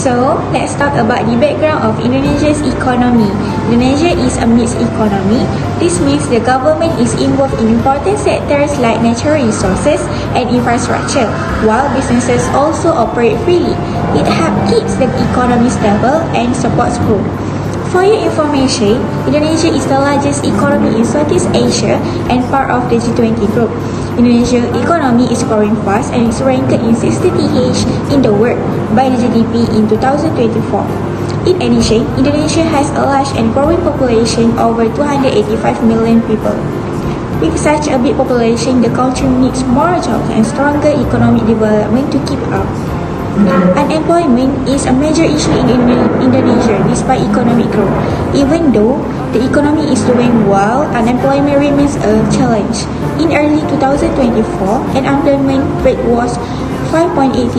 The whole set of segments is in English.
So, let's talk about the background of Indonesia's economy. Indonesia is a mixed economy. This means the government is involved in important sectors like natural resources and infrastructure, while businesses also operate freely. It helps keep the economy stable and supports growth. For your information, Indonesia is the largest economy in Southeast Asia and part of the G20 group. Indonesia's economy is growing fast and is ranked in 60th in the world by the GDP in 2024. In addition, Indonesia has a large and growing population, over 285 million people. With such a big population, the country needs more jobs and stronger economic development to keep up. Unemployment is a major issue in Indonesia despite economic growth. Even though the economy is doing well, unemployment remains a challenge. In early 2024, an unemployment rate was 5.86%,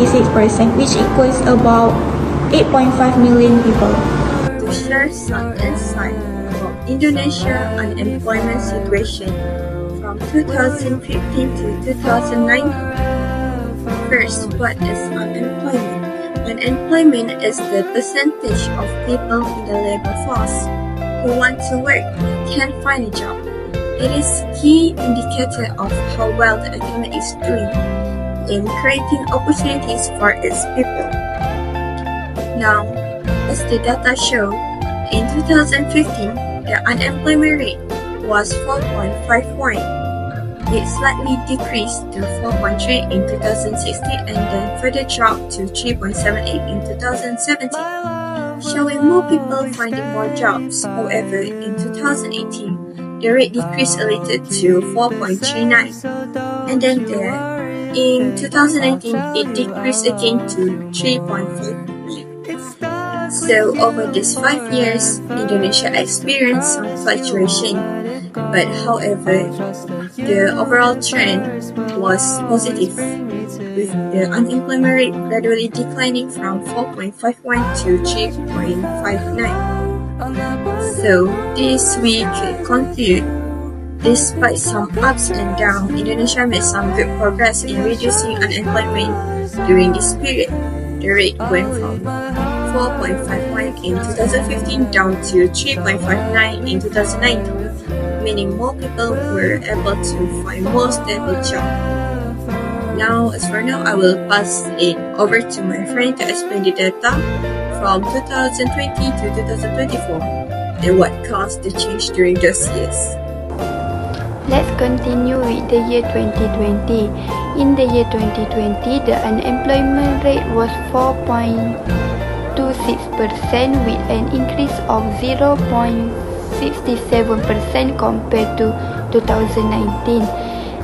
which equals about 8.5 million people. To share some insight about Indonesia's unemployment situation from 2015 to 2019. First, what is unemployment? Unemployment is the percentage of people in the labor force who want to work but can't find a job. It is a key indicator of how well the economy is doing in creating opportunities for its people. Now, as the data show, in 2015, the unemployment rate was 4.51. It slightly decreased to 4.3 in 2016 and then further dropped to 3.78 in 2017, showing more people finding more jobs. However, in 2018, the rate decreased a little to 4.39, and then in 2019, it decreased again to 3.5. So over these 5 years, Indonesia experienced some fluctuation, but however, the overall trend was positive, with the unemployment rate gradually declining from 4.51 to 3.59. So this we could conclude, despite some ups and downs, Indonesia made some good progress in reducing unemployment during this period. The rate went from 4.51 in 2015 down to 3.59 in 2019, meaning more people were able to find more stable jobs. Now, as for now, I will pass it over to my friend to explain the data from 2020 to 2024 and what caused the change during those years. Let's continue with the year 2020. In the year 2020, the unemployment rate was 4.26% with an increase of 0.67% compared to 2019.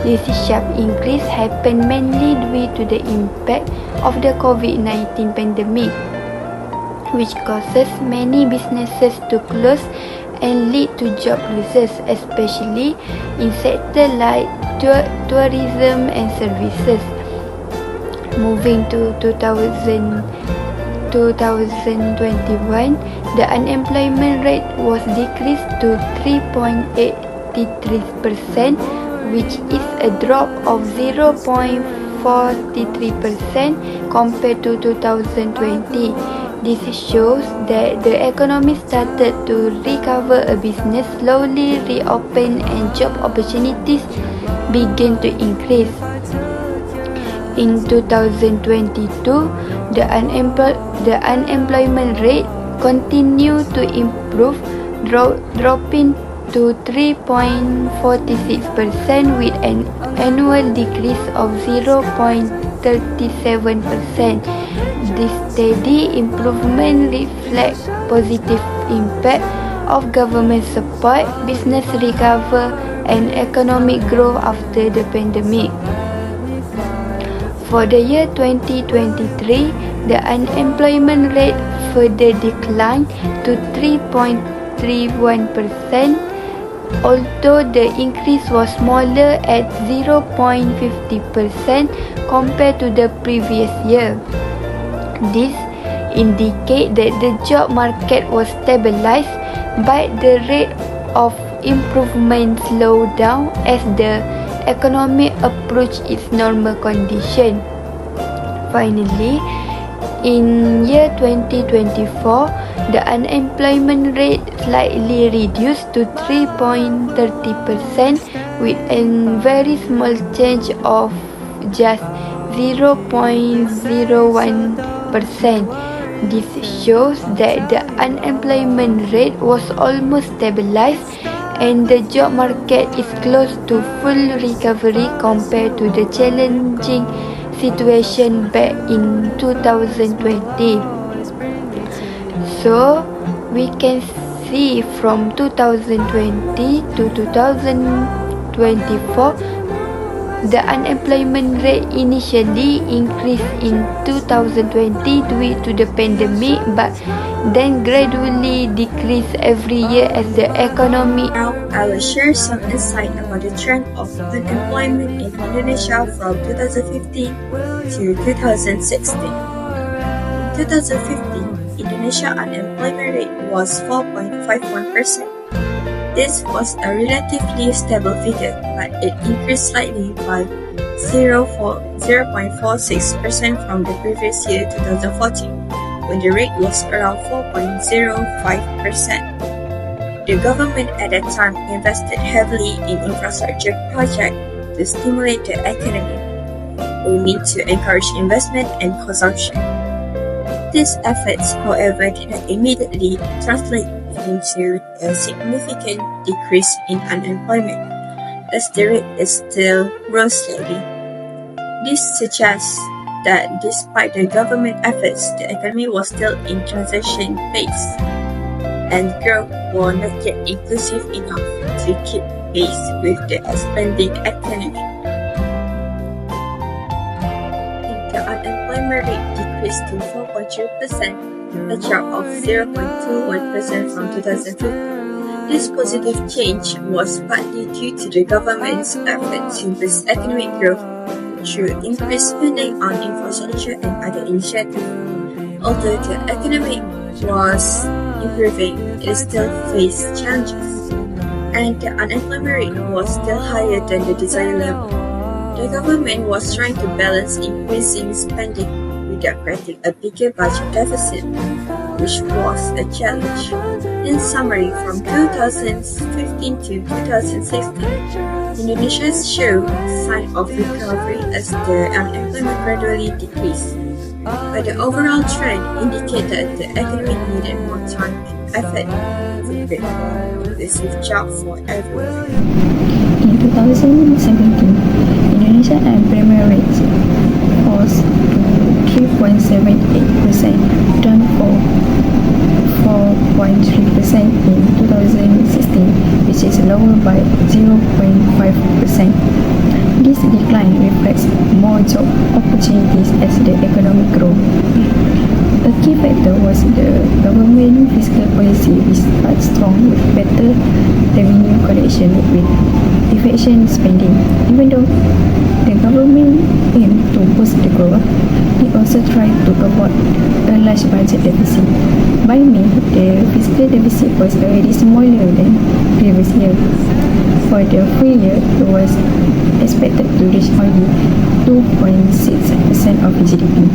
This sharp increase happened mainly due to the impact of the COVID-19 pandemic, which causes many businesses to close and lead to job losses, especially in sectors like tourism and services. Moving to 2021, the unemployment rate was decreased to 3.83%, which is a drop of 0.43% compared to 2020. This shows that the economy started to recover, a business slowly reopened and job opportunities began to increase. In 2022, the unemployment rate continued to improve, dropping to 3.46% with an annual decrease of 0.37%. This steady improvement reflects positive impact of government support, business recovery, and economic growth after the pandemic. For the year 2023, the unemployment rate further declined to 3.31%, although the increase was smaller at 0.50% compared to the previous year. This indicates that the job market was stabilized, but the rate of improvement slowed down as the economy approached its normal condition. Finally, In year 2024, the unemployment rate slightly reduced to 3.30% with a very small change of just 0.01%. This shows that the unemployment rate was almost stabilized and the job market is close to full recovery compared to the challenging situation back in 2020. So we can see from 2020 to 2024, the unemployment rate initially increased in 2020 due to the pandemic, but then gradually decreased every year as the economy. Now, I will share some insight about the trend of unemployment in Indonesia from 2015 to 2016. In 2015, Indonesia unemployment rate was 4.51%. This was a relatively stable figure, but it increased slightly by 0.46% from the previous year 2014, when the rate was around 4.05%. The government at that time invested heavily in infrastructure projects to stimulate the economy. We need to encourage investment and consumption. These efforts, however, did not immediately translate into a significant decrease in unemployment, as the rate is still rose steadily. This suggests that despite the government efforts, the economy was still in transition phase, and growth was not yet inclusive enough to keep pace with the expanding economy. The unemployment rate decreased to 4.3%, a drop of 0.21% from 2015. This positive change was partly due to the government's effort to boost economic growth through increased spending on infrastructure and other initiatives. Although the economy was improving, it still faced challenges, and the unemployment rate was still higher than the desired level. The government was trying to balance increasing spending without creating a bigger budget deficit, which was a challenge. In summary, from 2015 to 2016, Indonesia showed signs of recovery as the unemployment gradually decreased, but the overall trend indicated the economy needed more time and effort to create more inclusive jobs for everyone. In 2017, Indonesia unemployment rate was 3.78%, down from 4.3% in 2016, which is lower by 0.5%. This decline reflects more job opportunities as the economy grows. A key factor was the government fiscal policy, which started strong with better revenue collection with efficient spending. Even though the government aimed to boost the growth, it also tried to avoid a large budget deficit. By May, the fiscal deficit was already smaller than previous year. For the full year, it was expected to reach only 2.6% of GDP.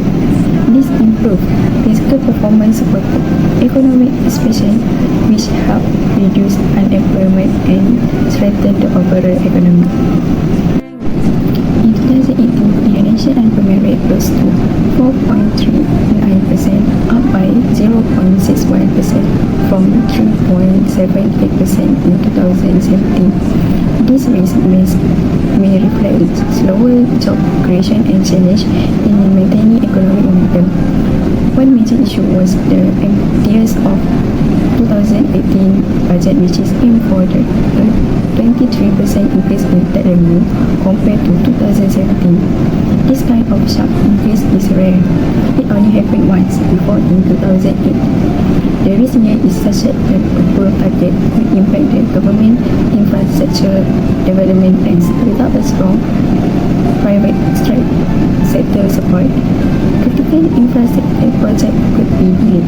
This improved fiscal performance supported economic expansion, which helped reduce unemployment and strengthen the overall economy. In 2018, Indonesian unemployment rate rose to 4.39%, up by 0.61% from 3.78% in 2017. This rate may reflect slower job creation and challenge in maintaining economic momentum. One major issue was the emptiness of 2018 budget, which is aimed for the 23% increase in tax revenue compared to 2017. This kind of sharp increase is rare. It only happened once before in 2008. The risk here is such that the full target could impact the government infrastructure development plans. Without a strong private sector support, critical infrastructure projects could be delayed.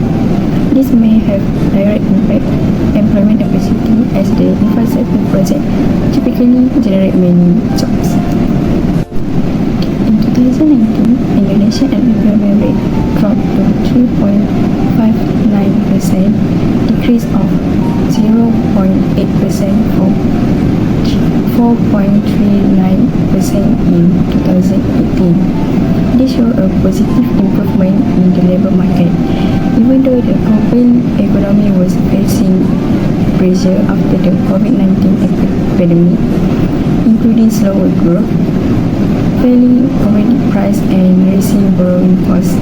This may have direct impact employment opportunity as the infrastructure project typically generate many jobs. In 2019, Indonesia Indonesian unemployment rate dropped to 3.59%, decrease of 0.8% from 4.39% in 2018. This shows a positive improvement in the labor market, even though the global economy was facing pressure after the COVID-19 epidemic, including slower growth, falling commodity price, and rising borrowing costs.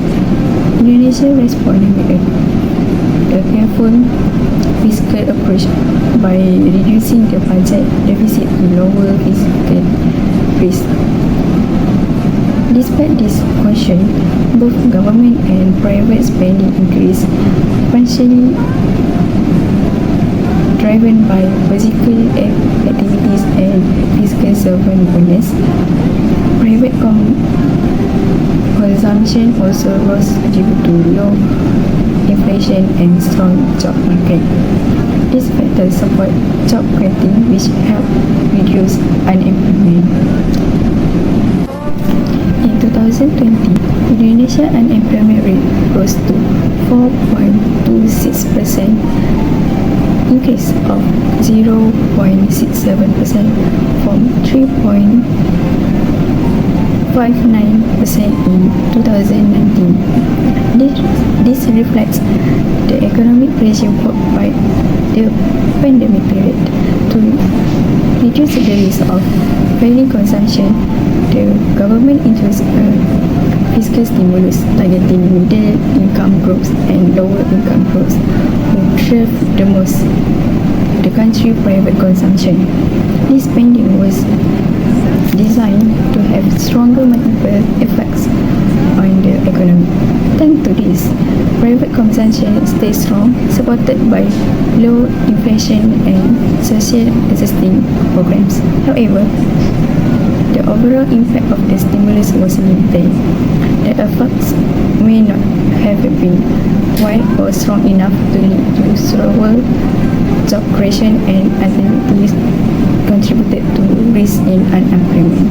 Indonesia responded with a careful fiscal approach by reducing the budget deficit to lower fiscal risk. Despite this caution, both government and private spending increased, partially driven by physical activities and fiscal surveillance. Private consumption also rose due to low inflation and strong job market. These factors support job creating, which help reduce unemployment. In 2020, Indonesia unemployment rate rose to 4.26%, increase of 0.67% from 3.59% in 2019. This reflects the economic pressure put by the pandemic period. To reduce the risk of failing consumption, the government introduced a fiscal stimulus targeting middle income groups and lower income groups who serve the most the country's private consumption. This spending was designed to have stronger multiple effects on the economy. Thanks to this, private consumption stays strong, supported by low inflation and social assistance programs. However, the overall impact of the stimulus was limited. The effects may not have been wide or strong enough to lead to slower job creation and ultimately contributed to rise in unemployment.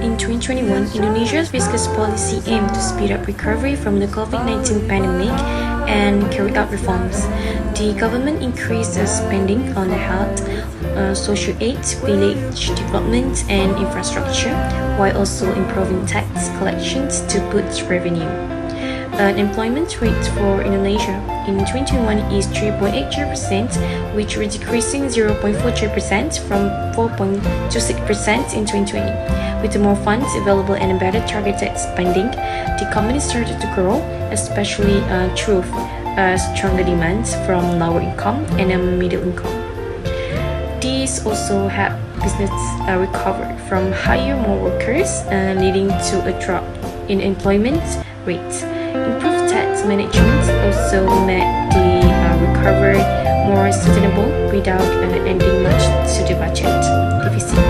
In 2021, Indonesia's fiscal policy aimed to speed up recovery from the COVID-19 pandemic and carry out reforms. The government increased spending on health, social aid, village development, and infrastructure, while also improving tax collections to boost revenue. Unemployment rate for Indonesia in 2021 is 3.80%, which is decreasing 0.43% from 4.26% in 2020. With more funds available and better targeted spending, the economy started to grow, especially through stronger demands from lower income and middle income. These also helped business recover from hire more workers, leading to a drop in employment rate. Improved tax management also made the recovery more sustainable without adding much to the budget deficit.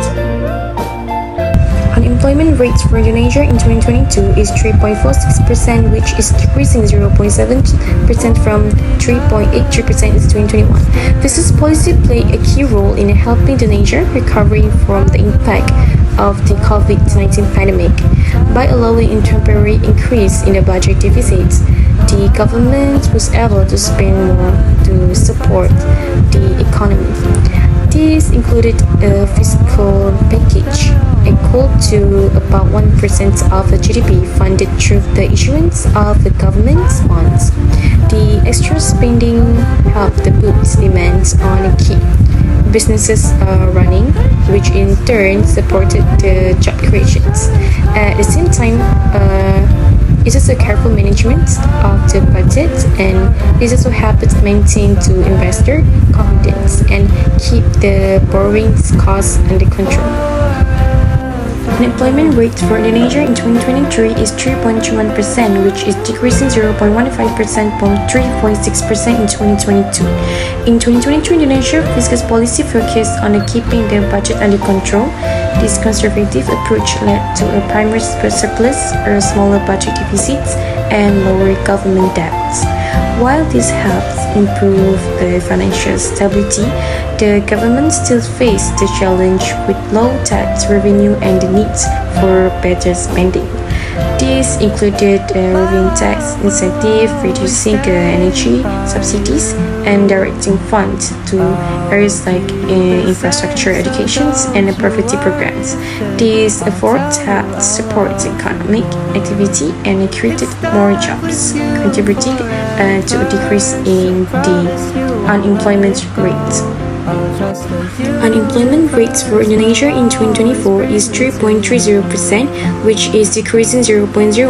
Unemployment rate for Indonesia in 2022 is 3.46%, which is decreasing 0.7% from 3.83% in 2021. Fiscal policy played a key role in helping Indonesia recovering from the impact of the COVID-19 pandemic. By allowing a temporary increase in the budget deficits, the government was able to spend more to support the economy. This included a fiscal package equal to about 1% of the GDP funded through the issuance of the government's bonds. The extra spending helped the boost demand on key businesses running, which in turn supported the job creations. At the same time, it is a careful management of the budget, and this also helped maintain to investor confidence and keep the borrowing costs under control. Unemployment rate for Indonesia in 2023 is 3.21%, which is decreasing 0.15% from 3.6% in 2022. In 2023, Indonesia's fiscal policy focused on keeping the budget under control. This conservative approach led to a primary surplus, or smaller budget deficits, and lower government debts. While this helps improve the financial stability, the government still faces the challenge with low tax revenue and the need for better spending. These included reviewing tax incentive, reducing energy subsidies, and directing funds to areas like infrastructure, educations, and poverty programs. These efforts helped support economic activity and created more jobs, contributing to a decrease in the unemployment rate. Unemployment rates for Indonesia in 2024 is 3.30%, which is decreasing 0.01%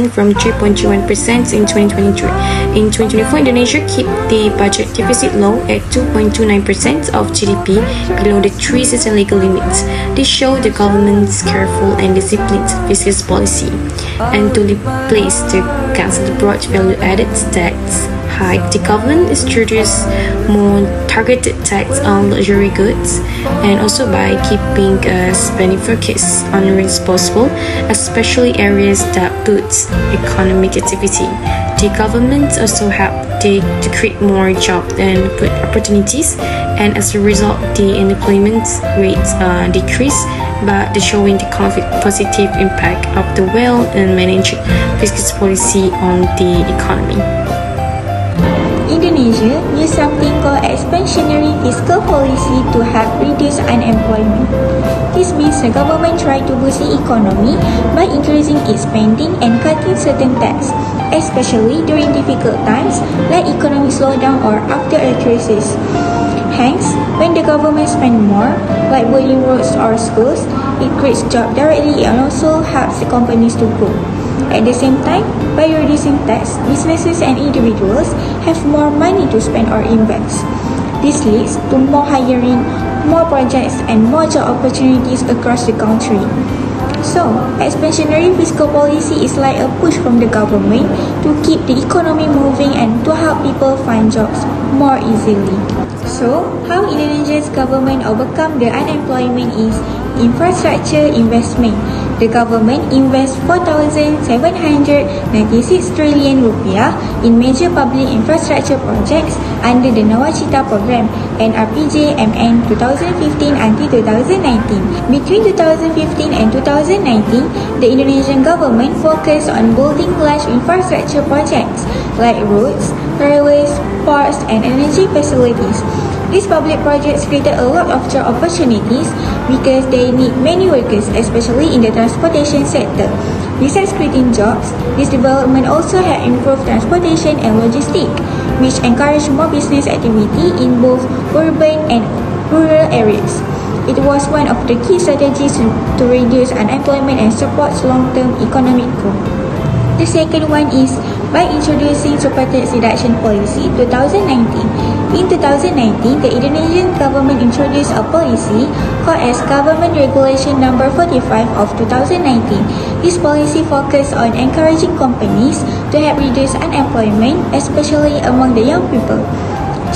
from 3.21% in 2023. In 2024, Indonesia kept the budget deficit low at 2.29% of GDP, below the 3% legal limits. This showed the government's careful and disciplined fiscal policy. And to replace the cancelled broad value-added tax hike, the government introduced more targeted tax on luxury goods, and also by keeping spending focus on responsible, especially areas that boost economic activity. The government also helped to create more jobs and opportunities, and as a result, the unemployment rate decreased, but showing the positive impact of the well-managed fiscal policy on the economy. Indonesia used something called expansionary fiscal policy to help reduce unemployment. This means the government tried to boost the economy by increasing its spending and cutting certain taxes, especially during difficult times like economic slowdown or after a crisis. Hence, when the government spends more, like building roads or schools, it creates jobs directly and also helps the companies to grow. At the same time, by reducing tax, businesses and individuals have more money to spend or invest. This leads to more hiring, more projects, and more job opportunities across the country. So, expansionary fiscal policy is like a push from the government to keep the economy moving and to help people find jobs more easily. So, how Indonesia's government overcome the unemployment is infrastructure investment. The government invests 4,796 trillion rupiah in major public infrastructure projects under the Nawacita program and RPJMN 2015 until 2019. Between 2015 and 2019, the Indonesian government focused on building large infrastructure projects like roads, railways, ports, and energy facilities. These public projects created a lot of job opportunities because they need many workers, especially in the transportation sector. Besides creating jobs, this development also had improved transportation and logistics, which encouraged more business activity in both urban and rural areas. It was one of the key strategies to reduce unemployment and support long-term economic growth. The second one is by introducing super tax deduction policy 2019. In 2019, the Indonesian government introduced a policy called as Government Regulation Number 45 of 2019. This policy focused on encouraging companies to help reduce unemployment, especially among the young people.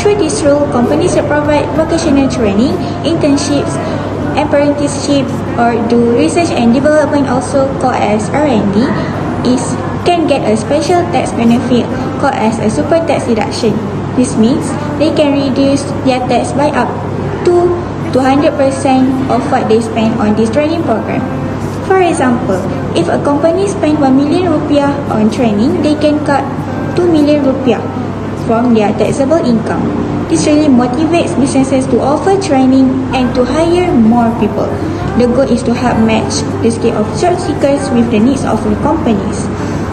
Through this rule, companies that provide vocational training, internships, apprenticeship, or do research and development, also called as R&D, can get a special tax benefit called as a super tax deduction. This means they can reduce their tax by up to 200% of what they spend on this training program. For example, if a company spends 1 million rupiah on training, they can cut 2 million rupiah from their taxable income. This really motivates businesses to offer training and to hire more people. The goal is to help match the scale of job seekers with the needs of the companies.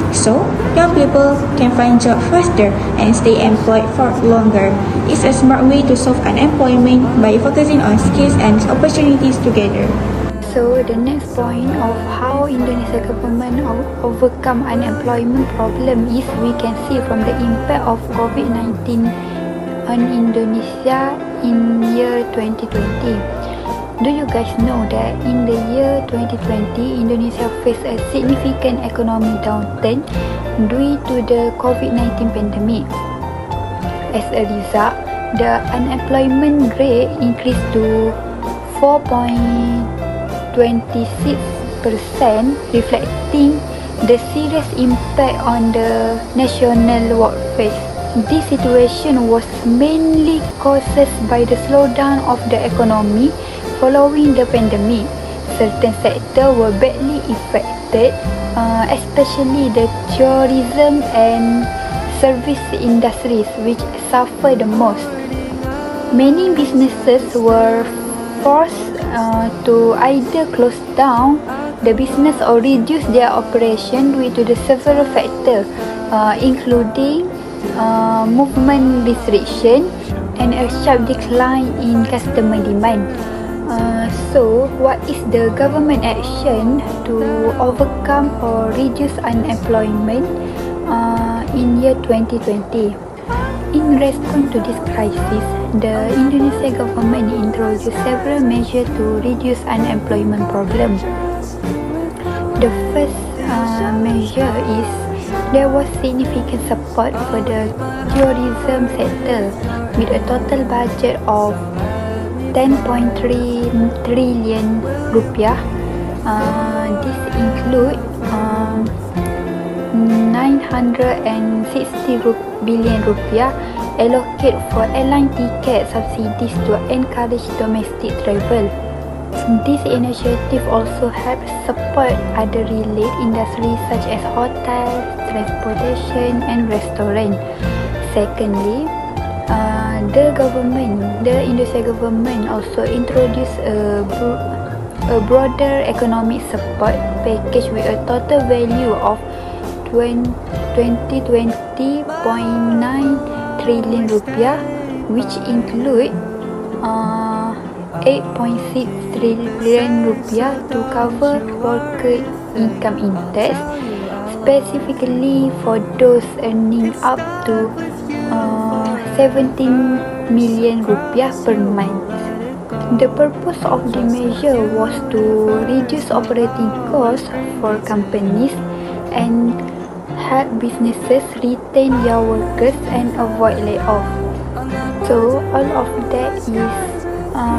So, young people can find jobs faster and stay employed for longer. It's a smart way to solve unemployment by focusing on skills and opportunities together. So the next point of how Indonesia government overcome unemployment problem is we can see from the impact of COVID-19 on Indonesia in year 2020. Do you guys know that in the year 2020, Indonesia faced a significant economic downturn due to the COVID-19 pandemic? As a result, the unemployment rate increased to 4.26%, reflecting the serious impact on the national workforce. This situation was mainly caused by the slowdown of the economy following the pandemic. certain sectors were badly affected, especially the tourism and service industries, which suffered the most. Many businesses were forced to either close down the business or reduce their operation due to the several factors, including movement restriction and a sharp decline in customer demand. So, what is the government action to overcome or reduce unemployment in year 2020? In response to this crisis, the Indonesian government introduced several measures to reduce unemployment problem. The first measure is there was significant support for the tourism sector with a total budget of 10.3 trillion rupiah. This include 960 billion rupiah allocated for airline ticket subsidies to encourage domestic travel. This initiative also helps support other related industries such as hotels, transportation and restaurant. Secondly, the Indonesian government also introduced a broader economic support package with a total value of 20.9 trillion rupiah, which include 8.6 trillion rupiah to cover worker income index, specifically for those earning up to 17 million rupiah per month. The purpose of the measure was to reduce operating costs for companies and help businesses retain their workers and avoid layoff. So all of that is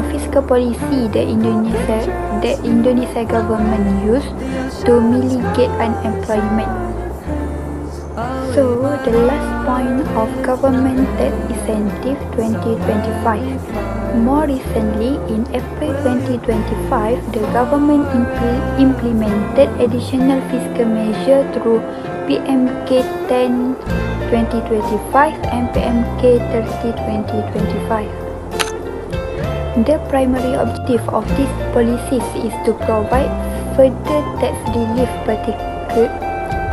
fiscal policy the Indonesia government used to mitigate unemployment. So the last point of government tax incentive 2025. More recently, in April 2025, the government implemented additional fiscal measure through PMK 10 2025 and PMK 30 2025. The primary objective of these policies is to provide further tax relief,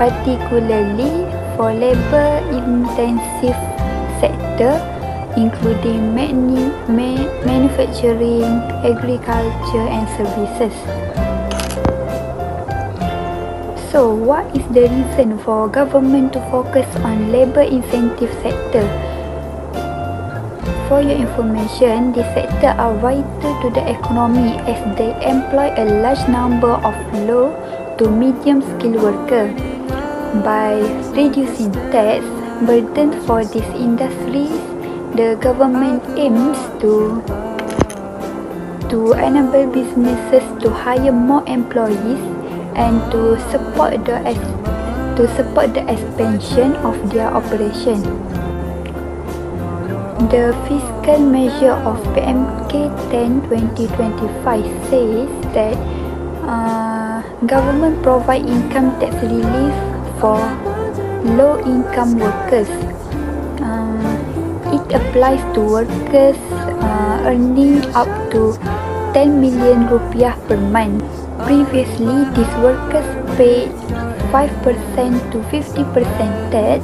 particularly for labor-intensive sector, including manufacturing, agriculture and services. So, what is the reason for government to focus on labor-intensive sector? For your information, these sectors are vital to the economy as they employ a large number of low to medium skilled workers. By reducing tax burden for these industries, the government aims to enable businesses to hire more employees and to support the expansion of their operation. The fiscal measure of PMK 10 2025 says that government provide income tax relief for low-income workers. It applies to workers earning up to 10 million rupiah per month. Previously, these workers paid 5% to 50% tax,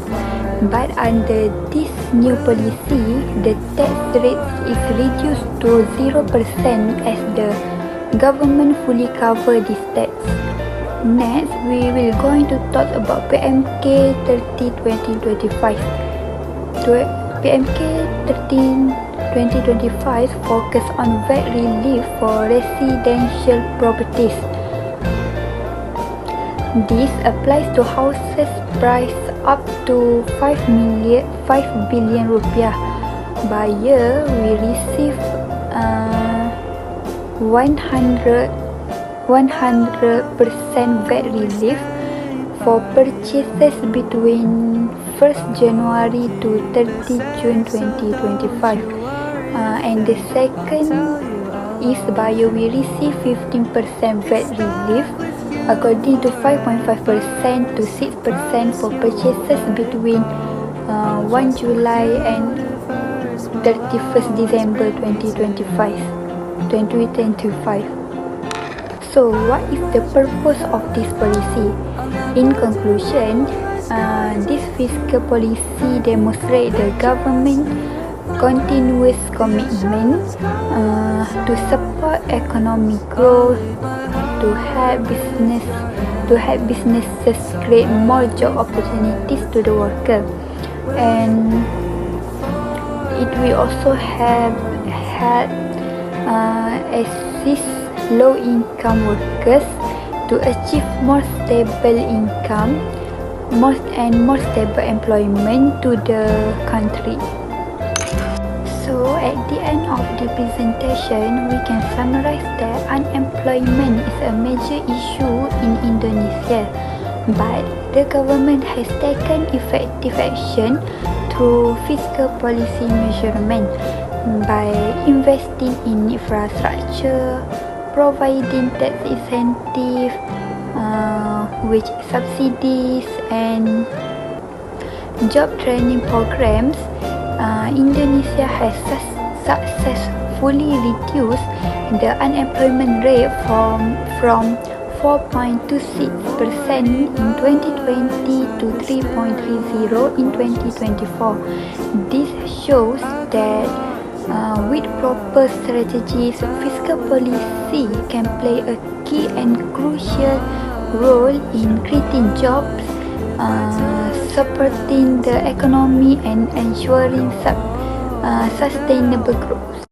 but under this new policy, the tax rate is reduced to 0% as the government fully cover this tax. Next, we will going to talk about PMK 30 2025. PMK 13 2025 focus on VAT relief for residential properties. This applies to houses priced up to 5 billion rupiah. By year, we receive 100% VAT relief for purchases between 1st January to 30 June 2025. And the second is bio we receive 15% VAT relief according to 5.5% to 6% for purchases between 1 July and 31st December 2025. So what is the purpose of this policy? In conclusion, this fiscal policy demonstrates the government continuous commitment to support economic growth, to help businesses create more job opportunities to the worker, and it will also help assist low-income workers to achieve more stable income, more stable employment to the country. So at the end of the presentation, we can summarize that unemployment is a major issue in Indonesia, but the government has taken effective action through fiscal policy measurement by investing in infrastructure, providing tax incentive, wage subsidies, and job training programs. Indonesia has successfully reduced the unemployment rate from 4.26% in 2020 to 3.30% in 2024. This shows that with proper strategies, fiscal policy can play a key and crucial role in creating jobs, supporting the economy, and ensuring sustainable growth.